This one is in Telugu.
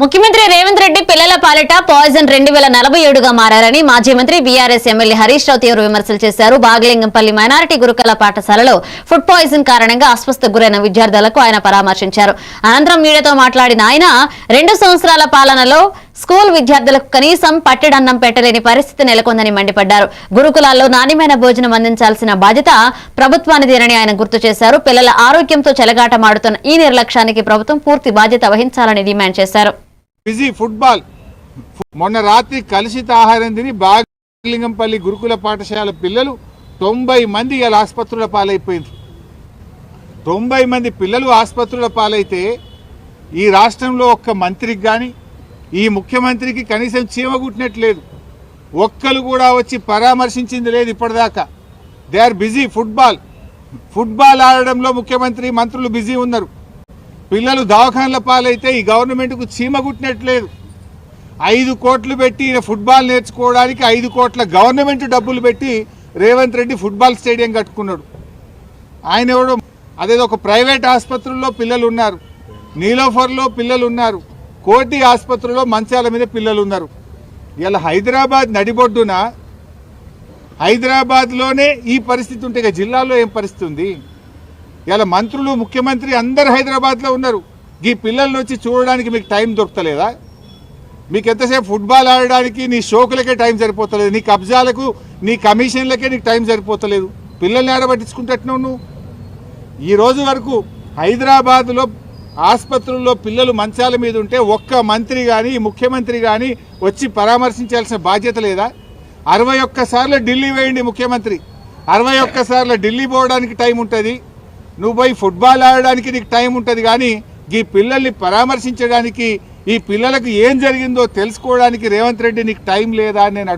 ముఖ్యమంత్రి రేవంత్ రెడ్డి పిల్లల పాలిట పాయిజన్ 2047గా మారారని మాజీ మంత్రి బీఆర్ఎస్ ఎమ్మెల్యే హరీష్ రావు తీవ్ర విమర్శలు చేశారు. బాగలింగంపల్లి మైనారిటీ గురుకుల పాఠశాలలో ఫుడ్ పాయిజన్ కారణంగా అస్వస్థకు గురైన విద్యార్థులకు ఆయన పరామర్శించారు. అనంతరం మీడియాతో మాట్లాడిన ఆయన 2 సంవత్సరాల పాలనలో స్కూల్ విద్యార్థులకు కనీసం పట్టెడన్నం పెట్టలేని పరిస్థితి నెలకొందని మండిపడ్డారు. గురుకులాల్లో నాణ్యమైన భోజనం అందించాల్సిన బాధ్యత ప్రభుత్వానిదేనని ఆయన గుర్తు చేశారు. పిల్లల ఆరోగ్యంతో చెలగాటమాడుతున్న ఈ నిర్లక్ష్యానికి ప్రభుత్వం పూర్తి బాధ్యత వహించాలని డిమాండ్ చేశారు. బిజీ ఫుట్బాల్ మొన్న రాత్రి కలుషిత ఆహారం తిని బాగలింగంపల్లి గురుకుల పాఠశాల పిల్లలు 90 మంది ఇలా ఆసుపత్రుల పాలైపోయింది. 90 మంది పిల్లలు ఆసుపత్రుల పాలైతే ఈ రాష్ట్రంలో ఒక్క మంత్రికి కానీ ఈ ముఖ్యమంత్రికి కనీసం చీమ కుట్టినట్లేదు. ఒక్కరు కూడా వచ్చి పరామర్శించింది లేదు ఇప్పటిదాకా. దే ఆర్ బిజీ ఫుట్బాల్ ఆడడంలో ముఖ్యమంత్రి మంత్రులు బిజీ ఉన్నారు. పిల్లలు దవాఖానల పాలైతే ఈ గవర్నమెంట్కు చీమ కుట్టినట్లేదు. 5 కోట్లు పెట్టి ఫుట్బాల్ నేర్చుకోవడానికి 5 కోట్ల గవర్నమెంట్ డబ్బులు పెట్టి రేవంత్ రెడ్డి ఫుట్బాల్ స్టేడియం కట్టుకున్నాడు. ఆయన ఎవడో అదేదో ఒక ప్రైవేట్ ఆసుపత్రుల్లో పిల్లలు ఉన్నారు, నీలోఫర్లో పిల్లలు ఉన్నారు, కోటి ఆసుపత్రిలో మంచాల మీద పిల్లలు ఉన్నారు. ఇలా హైదరాబాద్ నడిబొడ్డున హైదరాబాద్లోనే ఈ పరిస్థితి ఉంటే ఇక జిల్లాలో ఏం పరిస్థితి ఉంది? ఇలా మంత్రులు ముఖ్యమంత్రి అందరు హైదరాబాద్లో ఉన్నారు. ఈ పిల్లల్ని వచ్చి చూడడానికి మీకు టైం దొరకలేదా? మీకు ఎంతసేపు ఫుట్బాల్ ఆడడానికి నీ షోకులకే టైం సరిపోతలేదు, నీ కబ్జాలకు నీ కమిషన్లకే నీకు టైం సరిపోతలేదు. పిల్లల్ని ఆడబట్టించుకుంటున్నావు నువ్వు. ఈ రోజు వరకు హైదరాబాద్లో ఆసుపత్రుల్లో పిల్లలు మంచాల మీద ఉంటే ఒక్క మంత్రి కానీ ముఖ్యమంత్రి కానీ వచ్చి పరామర్శించాల్సిన బాధ్యత లేదా? 61 సార్లు ఢిల్లీ వేయండి ముఖ్యమంత్రి. 61 సార్లు ఢిల్లీ పోవడానికి టైం ఉంటుంది, నువ్వు పోయి ఫుట్బాల్ ఆడడానికి నీకు టైం ఉంటుంది. కానీ ఈ పిల్లల్ని పరామర్శించడానికి, ఈ పిల్లలకు ఏం జరిగిందో తెలుసుకోవడానికి రేవంత్ రెడ్డి నీకు టైం లేదా అని నేను అడుగుతాను.